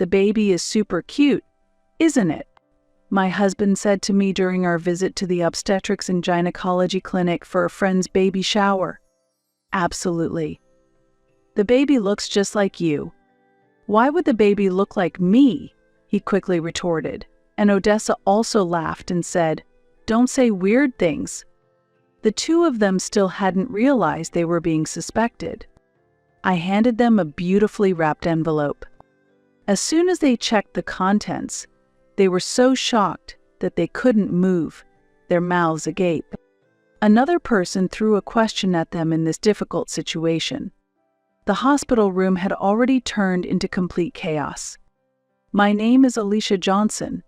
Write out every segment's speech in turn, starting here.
The baby is super cute, isn't it? My husband said to me during our visit to the obstetrics and gynecology clinic for a friend's baby shower. Absolutely. The baby looks just like you. Why would the baby look like me? He quickly retorted, and Odessa also laughed and said, "Don't say weird things." The two of them still hadn't realized they were being suspected. I handed them a beautifully wrapped envelope. As soon as they checked the contents, they were so shocked that they couldn't move, their mouths agape. Another person threw a question at them in this difficult situation. The hospital room had already turned into complete chaos. My name is Alicia Johnson.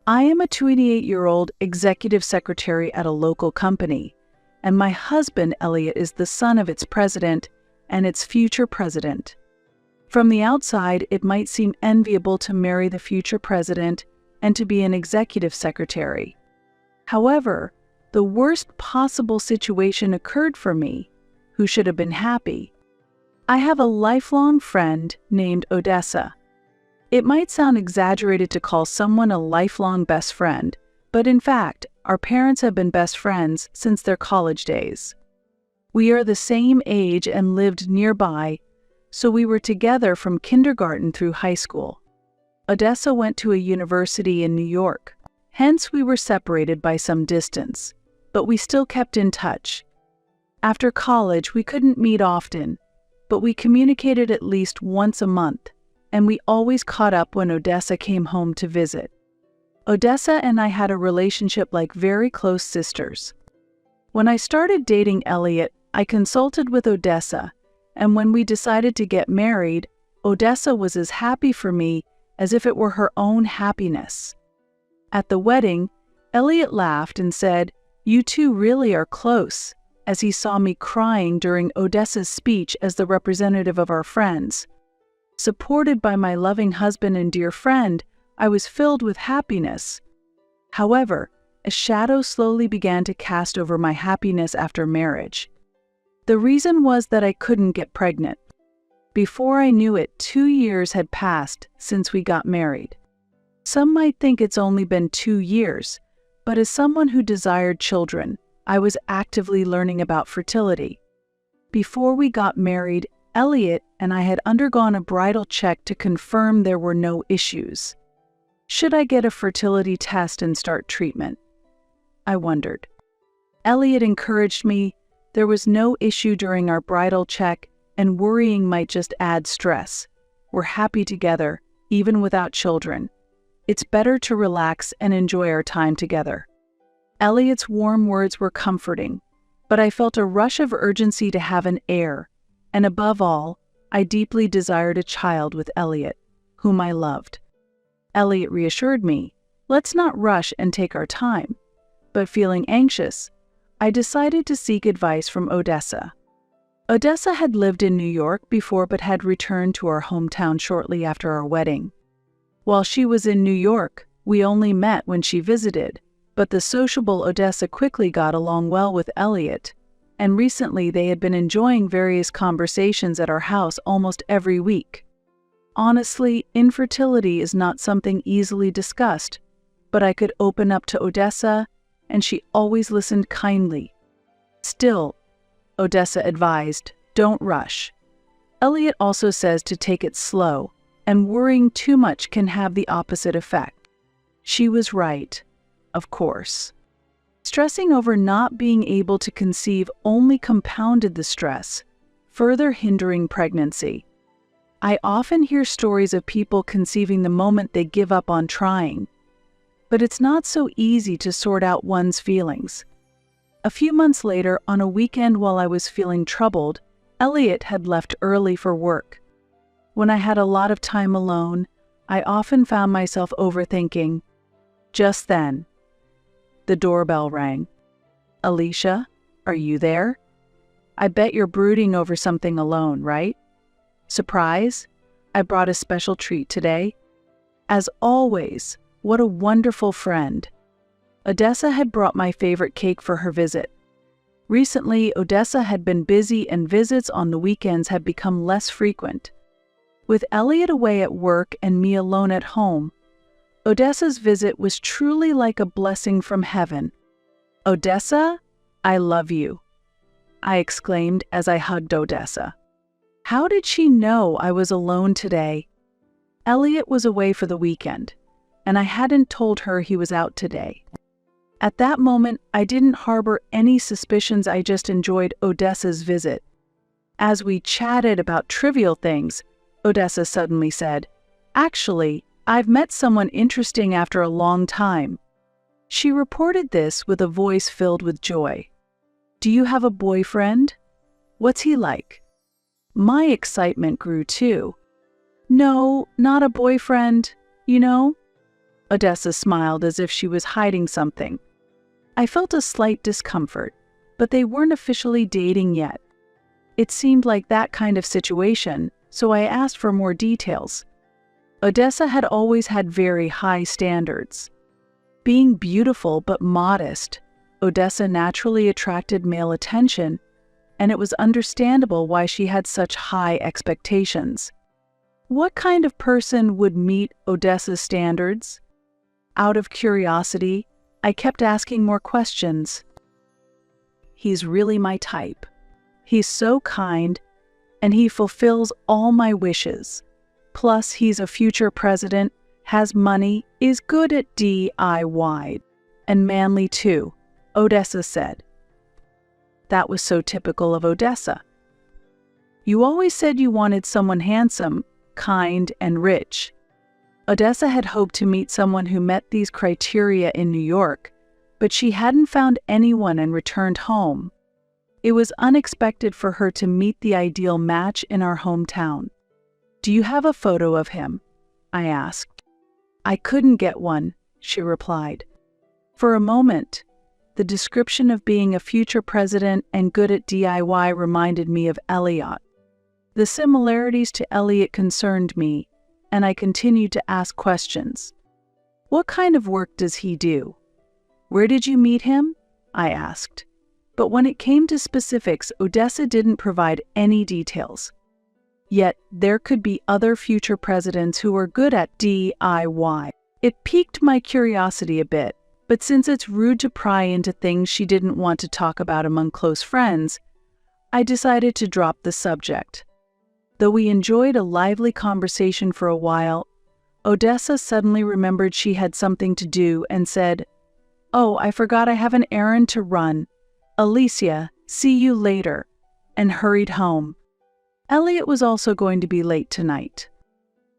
I am a 28-year-old executive secretary at a local company, and my husband, Elliot, is the son of its president and its future president. From the outside, it might seem enviable to marry the future president and to be an executive secretary. However, the worst possible situation occurred for me, who should have been happy. I have a lifelong friend named Odessa. It might sound exaggerated to call someone a lifelong best friend, but in fact, our parents have been best friends since their college days. We are the same age and lived nearby, so we were together from kindergarten through high school. Odessa went to a university in New York, hence we were separated by some distance, but we still kept in touch. After college, we couldn't meet often, but we communicated at least once a month, and we always caught up when Odessa came home to visit. Odessa and I had a relationship like very close sisters. When I started dating Elliot, I consulted with Odessa, and when we decided to get married, Odessa was as happy for me as if it were her own happiness. At the wedding, Elliot laughed and said, "You two really are close," as he saw me crying during Odessa's speech as the representative of our friends. Supported by my loving husband and dear friend, I was filled with happiness. However, a shadow slowly began to cast over my happiness after marriage. The reason was that I couldn't get pregnant. Before I knew it, 2 years had passed since we got married. Some might think it's only been 2 years, but as someone who desired children, I was actively learning about fertility. Before we got married, Elliot and I had undergone a bridal check to confirm there were no issues. Should I get a fertility test and start treatment? I wondered. Elliot encouraged me. There was no issue during our bridal check, and worrying might just add stress. We're happy together, even without children. It's better to relax and enjoy our time together. Elliot's warm words were comforting, but I felt a rush of urgency to have an heir, and above all, I deeply desired a child with Elliot, whom I loved. Elliot reassured me, "Let's not rush and take our time." But feeling anxious, I decided to seek advice from Odessa. Odessa had lived in New York before but had returned to our hometown shortly after our wedding. While she was in New York, we only met when she visited, but the sociable Odessa quickly got along well with Elliot, and recently they had been enjoying various conversations at our house almost every week. Honestly, infertility is not something easily discussed, but I could open up to Odessa, and she always listened kindly. Still, Odessa advised, don't rush. Elliot also says to take it slow, and worrying too much can have the opposite effect. She was right, of course. Stressing over not being able to conceive only compounded the stress, further hindering pregnancy. I often hear stories of people conceiving the moment they give up on trying, but it's not so easy to sort out one's feelings. A few months later, on a weekend while I was feeling troubled, Elliot had left early for work. When I had a lot of time alone, I often found myself overthinking. Just then, the doorbell rang. "Alicia, are you there? I bet you're brooding over something alone, right? Surprise? I brought a special treat today." As always, what a wonderful friend. Odessa had brought my favorite cake for her visit. Recently, Odessa had been busy and visits on the weekends had become less frequent. With Elliot away at work and me alone at home, Odessa's visit was truly like a blessing from heaven. "Odessa, I love you," I exclaimed as I hugged Odessa. How did she know I was alone today? Elliot was away for the weekend, and I hadn't told her he was out today. At that moment, I didn't harbor any suspicions. I just enjoyed Odessa's visit. As we chatted about trivial things, Odessa suddenly said, "Actually, I've met someone interesting after a long time." She reported this with a voice filled with joy. "Do you have a boyfriend? What's he like?" My excitement grew too. "No, not a boyfriend, you know." Odessa smiled as if she was hiding something. I felt a slight discomfort, but they weren't officially dating yet. It seemed like that kind of situation, so I asked for more details. Odessa had always had very high standards. Being beautiful but modest, Odessa naturally attracted male attention, and it was understandable why she had such high expectations. What kind of person would meet Odessa's standards? Out of curiosity, I kept asking more questions. "He's really my type. He's so kind, and he fulfills all my wishes. Plus, he's a future president, has money, is good at DIY, and manly too," Odessa said. That was so typical of Odessa. "You always said you wanted someone handsome, kind, and rich." Odessa had hoped to meet someone who met these criteria in New York, but she hadn't found anyone and returned home. It was unexpected for her to meet the ideal match in our hometown. "Do you have a photo of him?" I asked. "I couldn't get one," she replied. For a moment, the description of being a future president and good at DIY reminded me of Elliot. The similarities to Elliot concerned me, and I continued to ask questions. "What kind of work does he do? Where did you meet him?" I asked. But when it came to specifics, Odessa didn't provide any details. Yet, there could be other future presidents who were good at DIY. It piqued my curiosity a bit, but since it's rude to pry into things she didn't want to talk about among close friends, I decided to drop the subject. Though we enjoyed a lively conversation for a while, Odessa suddenly remembered she had something to do and said, "Oh, I forgot I have an errand to run. Alicia, see you later," and hurried home. Elliot was also going to be late tonight.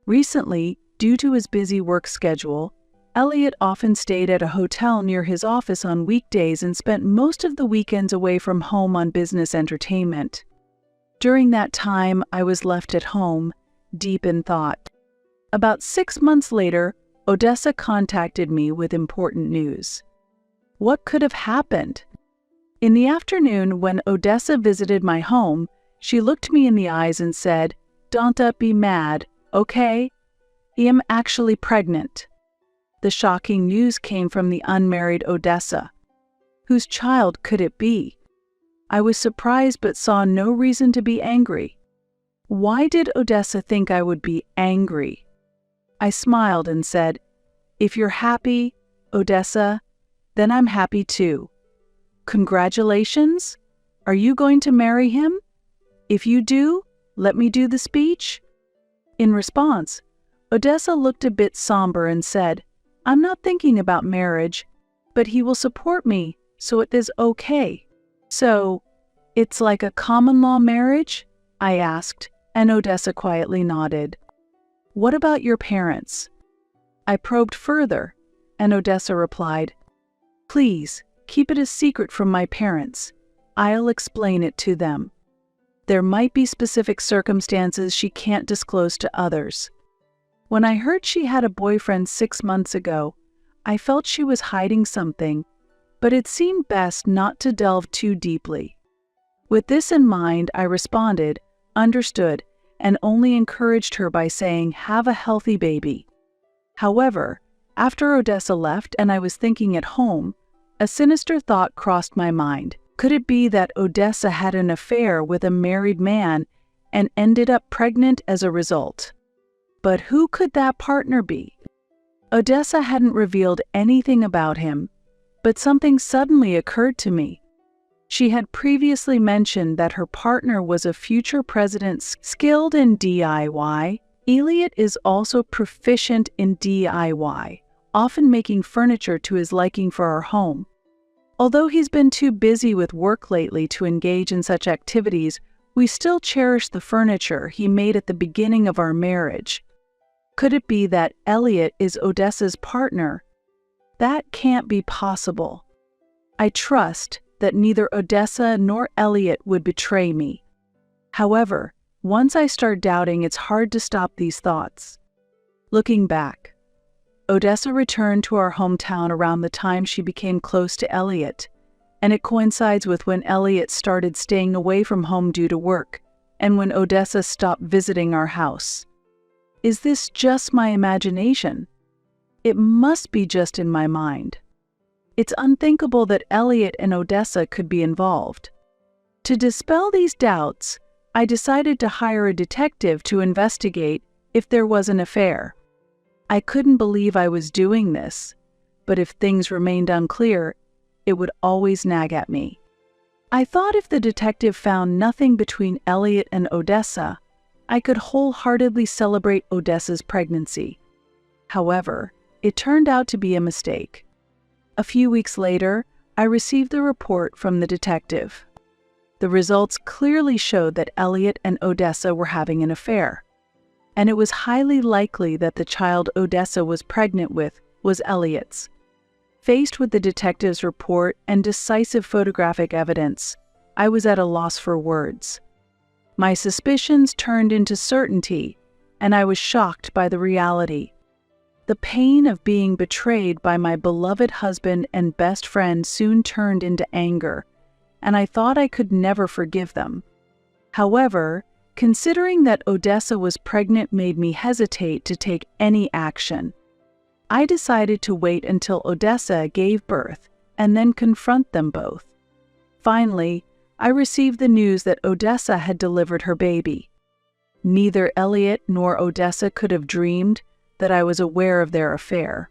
Recently, due to his busy work schedule, Elliot often stayed at a hotel near his office on weekdays and spent most of the weekends away from home on business entertainment. During that time, I was left at home, deep in thought. About 6 months later, Odessa contacted me with important news. What could have happened? In the afternoon, when Odessa visited my home, she looked me in the eyes and said, "Don't be mad, okay? I am actually pregnant." The shocking news came from the unmarried Odessa. Whose child could it be? I was surprised but saw no reason to be angry. Why did Odessa think I would be angry? I smiled and said, "If you're happy, Odessa, then I'm happy too. Congratulations? Are you going to marry him? If you do, let me do the speech?" In response, Odessa looked a bit somber and said, "I'm not thinking about marriage, but he will support me, so it is okay." "So, it's like a common law marriage?" I asked, and Odessa quietly nodded. "What about your parents?" I probed further, and Odessa replied, "Please, keep it a secret from my parents. I'll explain it to them. There might be specific circumstances she can't disclose to others." When I heard she had a boyfriend 6 months ago, I felt she was hiding something, but it seemed best not to delve too deeply. With this in mind, I responded, understood, and only encouraged her by saying, "Have a healthy baby." However, after Odessa left and I was thinking at home, a sinister thought crossed my mind. Could it be that Odessa had an affair with a married man and ended up pregnant as a result? But who could that partner be? Odessa hadn't revealed anything about him, but something suddenly occurred to me. She had previously mentioned that her partner was a future president skilled in DIY. Elliot is also proficient in DIY, often making furniture to his liking for our home. Although he's been too busy with work lately to engage in such activities, we still cherish the furniture he made at the beginning of our marriage. Could it be that Elliot is Odessa's partner? That can't be possible. I trust that neither Odessa nor Elliot would betray me. However, once I start doubting, it's hard to stop these thoughts. Looking back, Odessa returned to our hometown around the time she became close to Elliot, and it coincides with when Elliot started staying away from home due to work, and when Odessa stopped visiting our house. Is this just my imagination? It must be just in my mind. It's unthinkable that Elliot and Odessa could be involved. To dispel these doubts, I decided to hire a detective to investigate if there was an affair. I couldn't believe I was doing this, but if things remained unclear, it would always nag at me. I thought if the detective found nothing between Elliot and Odessa, I could wholeheartedly celebrate Odessa's pregnancy. However, it turned out to be a mistake. A few weeks later, I received the report from the detective. The results clearly showed that Elliot and Odessa were having an affair, and it was highly likely that the child Odessa was pregnant with was Elliot's. Faced with the detective's report and decisive photographic evidence, I was at a loss for words. My suspicions turned into certainty, and I was shocked by the reality. The pain of being betrayed by my beloved husband and best friend soon turned into anger, and I thought I could never forgive them. However, considering that Odessa was pregnant made me hesitate to take any action. I decided to wait until Odessa gave birth and then confront them both. Finally, I received the news that Odessa had delivered her baby. Neither Elliot nor Odessa could have dreamed that I was aware of their affair.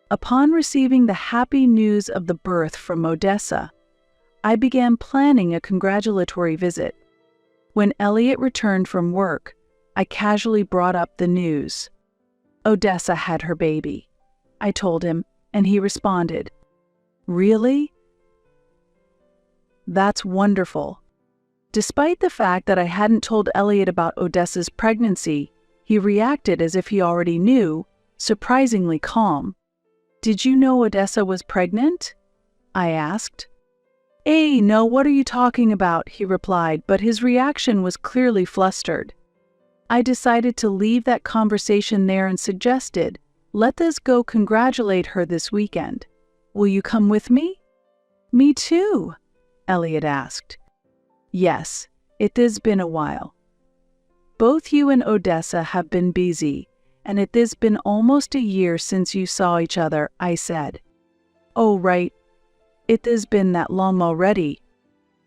Upon receiving the happy news of the birth from Odessa, I began planning a congratulatory visit. When Elliot returned from work, I casually brought up the news. Odessa had her baby, I told him, and he responded, "Really? That's wonderful." Despite the fact that I hadn't told Elliot about Odessa's pregnancy, he reacted as if he already knew, surprisingly calm. "Did you know Odessa was pregnant?" I asked. No, what are you talking about?" he replied, but his reaction was clearly flustered. I decided to leave that conversation there and suggested, "Let us go congratulate her this weekend. Will you come with me?" "Me too?" Elliot asked. "Yes, it has been a while. Both you and Odessa have been busy, and it has been almost a year since you saw each other," I said. "Oh, right. It has been that long already."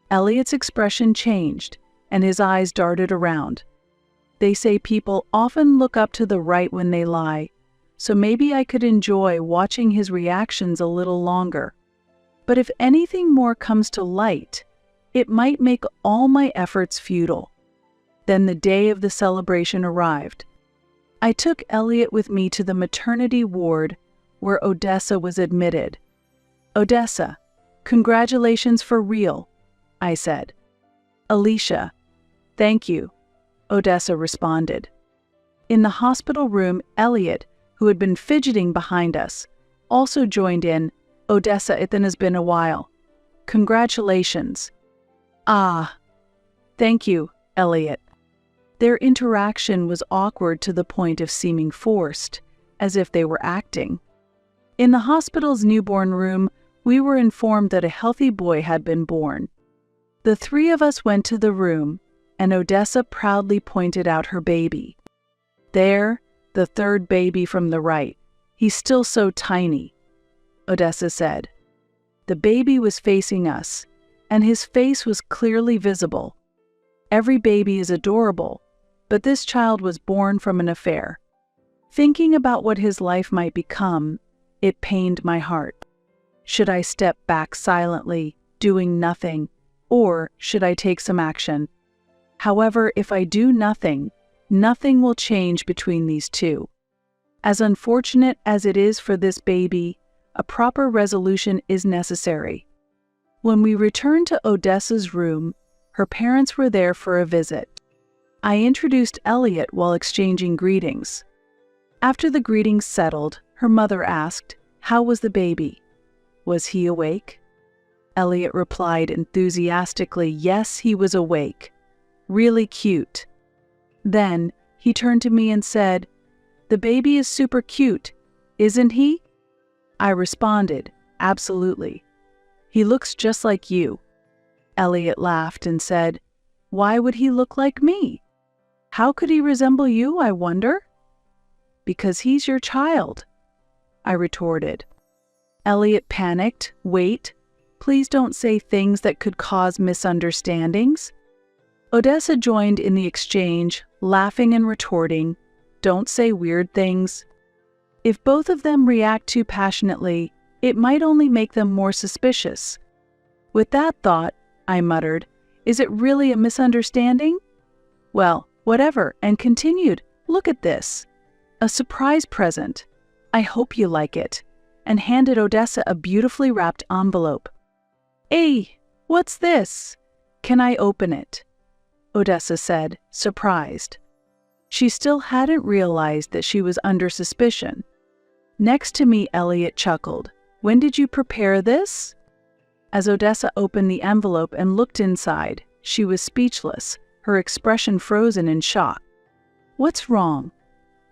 Elliot's expression changed, and his eyes darted around. They say people often look up to the right when they lie, so maybe I could enjoy watching his reactions a little longer. But if anything more comes to light, it might make all my efforts futile. Then the day of the celebration arrived. I took Elliot with me to the maternity ward where Odessa was admitted. "Odessa, congratulations for real," I said. "Alicia, thank you," Odessa responded. In the hospital room, Elliot, who had been fidgeting behind us, also joined in. "Odessa, it has been a while. Congratulations." "Ah, thank you, Elliot." Their interaction was awkward to the point of seeming forced, as if they were acting. In the hospital's newborn room, we were informed that a healthy boy had been born. The three of us went to the room, and Odessa proudly pointed out her baby. "There, the third baby from the right. He's still so tiny," Odessa said. The baby was facing us, and his face was clearly visible. Every baby is adorable, but this child was born from an affair. Thinking about what his life might become, it pained my heart. Should I step back silently, doing nothing, or should I take some action? However, if I do nothing, nothing will change between these two. As unfortunate as it is for this baby, a proper resolution is necessary. When we returned to Odessa's room, her parents were there for a visit. I introduced Elliot while exchanging greetings. After the greetings settled, her mother asked, "How was the baby? Was he awake?" Elliot replied enthusiastically, "Yes, he was awake. Really cute." Then he turned to me and said, "The baby is super cute, isn't he?" I responded, "Absolutely. He looks just like you." Elliot laughed and said, "Why would he look like me? How could he resemble you, I wonder?" "Because he's your child," I retorted. Elliot panicked. "Wait, please don't say things that could cause misunderstandings." Odessa joined in the exchange, laughing and retorting, "Don't say weird things. If both of them react too passionately, it might only make them more suspicious." With that thought, I muttered, "Is it really a misunderstanding?" "Well, whatever," and continued, "Look at this. A surprise present. I hope you like it," and handed Odessa a beautifully wrapped envelope. "Hey, what's this? Can I open it?" Odessa said, surprised. She still hadn't realized that she was under suspicion. Next to me, Elliot chuckled. "When did you prepare this?" As Odessa opened the envelope and looked inside, she was speechless, her expression frozen in shock. "What's wrong?"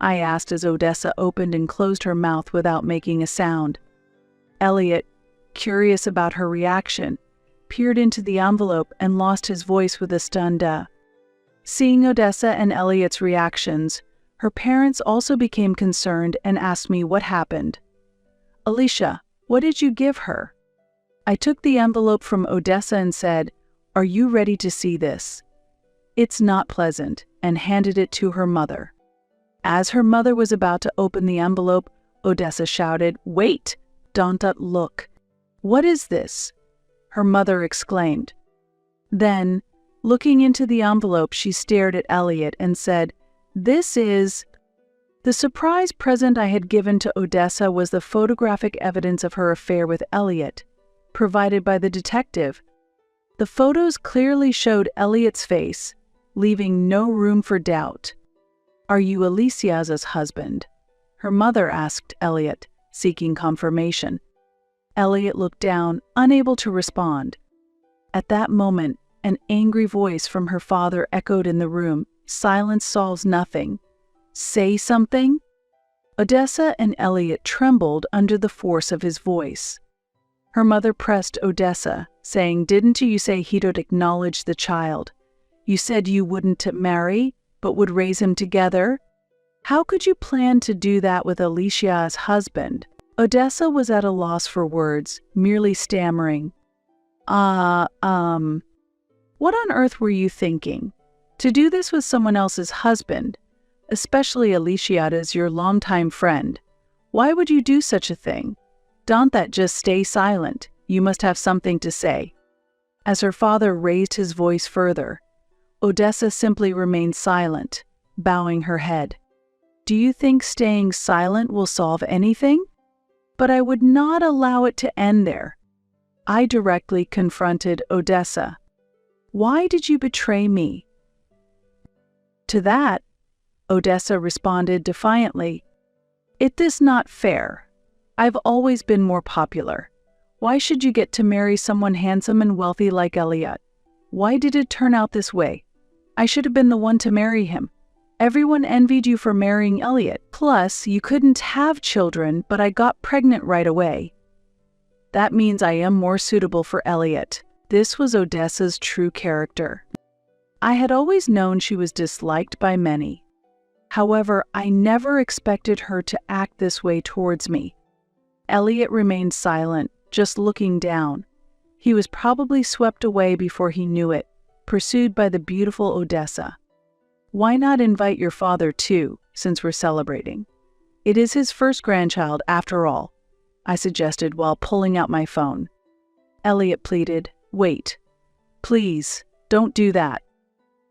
I asked as Odessa opened and closed her mouth without making a sound. Elliot, curious about her reaction, peered into the envelope and lost his voice with a stunned Seeing Odessa and Elliot's reactions, her parents also became concerned and asked me what happened. "Alicia, what did you give her?" I took the envelope from Odessa and said, "Are you ready to see this? It's not pleasant," and handed it to her mother. As her mother was about to open the envelope, Odessa shouted, "Wait! Don't look! What is this?" her mother exclaimed. Then, looking into the envelope, she stared at Elliot and said, "This is..." The surprise present I had given to Odessa was the photographic evidence of her affair with Elliot, provided by the detective. The photos clearly showed Elliot's face, leaving no room for doubt. "Are you Alicia's husband?" her mother asked Elliot, seeking confirmation. Elliot looked down, unable to respond. At that moment, an angry voice from her father echoed in the room. "Silence solves nothing. Say something." Odessa and Elliot trembled under the force of his voice. Her mother pressed Odessa, saying, "Didn't you say he don't acknowledge the child? You said you wouldn't marry, but would raise him together? How could you plan to do that with Alicia's husband?" Odessa was at a loss for words, merely stammering, What on earth were you thinking? To do this with someone else's husband, especially Alicia's your longtime friend. Why would you do such a thing? Don't that just stay silent. You must have something to say." As her father raised his voice further, Odessa simply remained silent, bowing her head. "Do you think staying silent will solve anything?" But I would not allow it to end there. I directly confronted Odessa. "Why did you betray me?" To that, Odessa responded defiantly, "It is not fair. I've always been more popular. Why should you get to marry someone handsome and wealthy like Elliot? Why did it turn out this way? I should have been the one to marry him. Everyone envied you for marrying Elliot. Plus, you couldn't have children, but I got pregnant right away. That means I am more suitable for Elliot." This was Odessa's true character. I had always known she was disliked by many. However, I never expected her to act this way towards me. Elliot remained silent, just looking down. He was probably swept away before he knew it, pursued by the beautiful Odessa. "Why not invite your father too, since we're celebrating?" It is his first grandchild, after all, I suggested while pulling out my phone. Elliot pleaded, "Wait. Please, don't do that."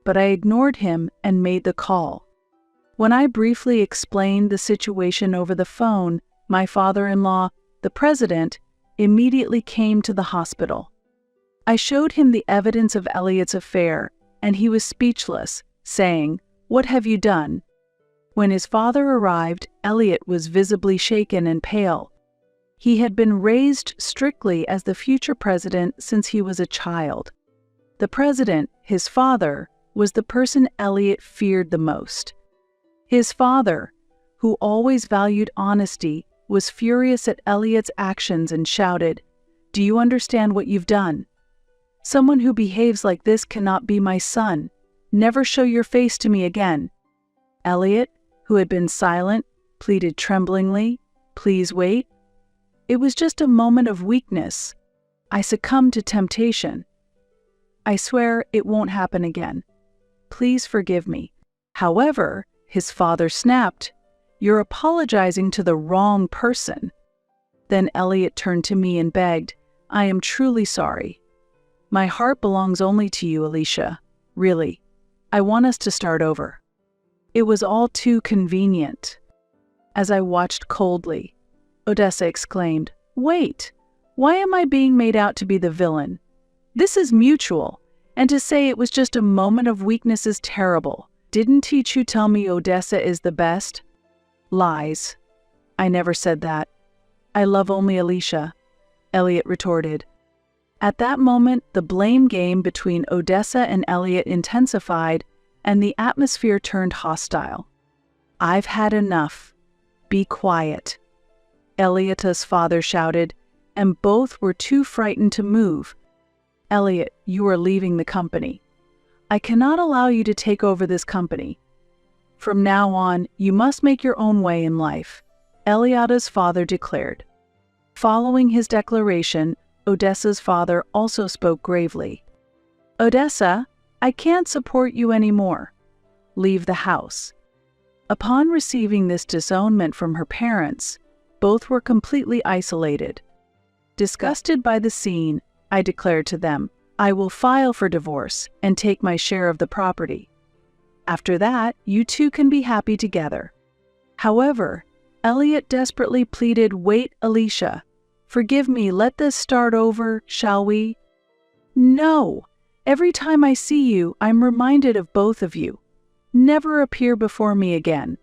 But I ignored him and made the call. When I briefly explained the situation over the phone, my father-in-law, the president, immediately came to the hospital. I showed him the evidence of Elliot's affair, and he was speechless, saying, "What have you done?" When his father arrived, Elliot was visibly shaken and pale. He had been raised strictly as the future president since he was a child. The president, his father, was the person Elliot feared the most. His father, who always valued honesty, was furious at Elliot's actions and shouted, "Do you understand what you've done? Someone who behaves like this cannot be my son. Never show your face to me again." Elliot, who had been silent, pleaded tremblingly, "Please wait. It was just a moment of weakness. I succumbed to temptation. I swear it won't happen again. Please forgive me." However, his father snapped, "You're apologizing to the wrong person." Then Elliot turned to me and begged, "I am truly sorry. My heart belongs only to you, Alicia. Really. I want us to start over." It was all too convenient. As I watched coldly, Odessa exclaimed, "Wait, why am I being made out to be the villain? This is mutual, and to say it was just a moment of weakness is terrible. Didn't Tichu tell me Odessa is the best?" "Lies. I never said that. I love only Alicia," Elliot retorted. At that moment, the blame game between Odessa and Elliot intensified, and the atmosphere turned hostile. "I've had enough. Be quiet," Elliot's father shouted, and both were too frightened to move. "Elliot, you are leaving the company. I cannot allow you to take over this company. From now on, you must make your own way in life," Elliot's father declared. Following his declaration, Odessa's father also spoke gravely. "Odessa, I can't support you anymore. Leave the house." Upon receiving this disownment from her parents, both were completely isolated. Disgusted by the scene, I declared to them, "I will file for divorce and take my share of the property. After that, you two can be happy together." However, Elliot desperately pleaded, "Wait, Alicia. Forgive me, let this start over, shall we?" "No. Every time I see you, I'm reminded of both of you. Never appear before me again.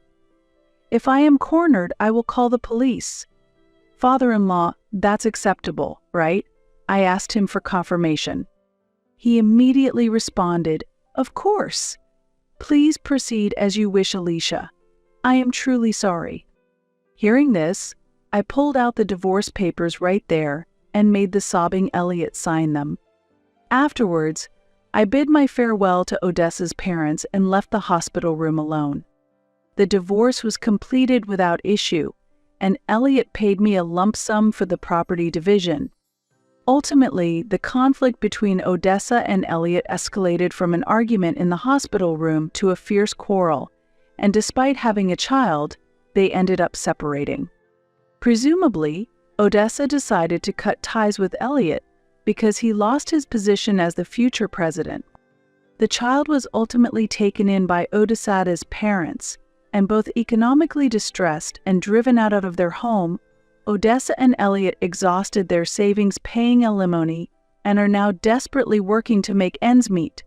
If I am cornered, I will call the police." "Father-in-law, that's acceptable, right?" I asked him for confirmation. He immediately responded, "Of course. Please proceed as you wish, Alicia. I am truly sorry." Hearing this, I pulled out the divorce papers right there and made the sobbing Elliot sign them. Afterwards, I bid my farewell to Odessa's parents and left the hospital room alone. The divorce was completed without issue, and Elliot paid me a lump sum for the property division. Ultimately, the conflict between Odessa and Elliot escalated from an argument in the hospital room to a fierce quarrel, and despite having a child, they ended up separating. Presumably, Odessa decided to cut ties with Elliot because he lost his position as the future president. The child was ultimately taken in by Odessa's parents, and both economically distressed and driven out of their home, Odessa and Elliot exhausted their savings paying alimony and are now desperately working to make ends meet.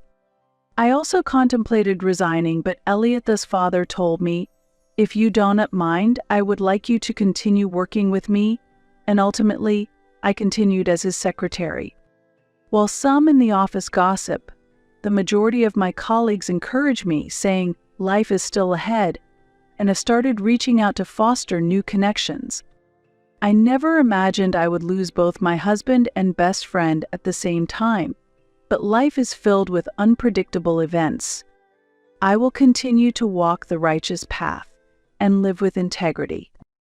I also contemplated resigning, but Elliot's father told me, "If you don't mind, I would like you to continue working with me," and ultimately, I continued as his secretary. While some in the office gossip, the majority of my colleagues encourage me, saying life is still ahead, and have started reaching out to foster new connections. I never imagined I would lose both my husband and best friend at the same time, but life is filled with unpredictable events. I will continue to walk the righteous path and live with integrity.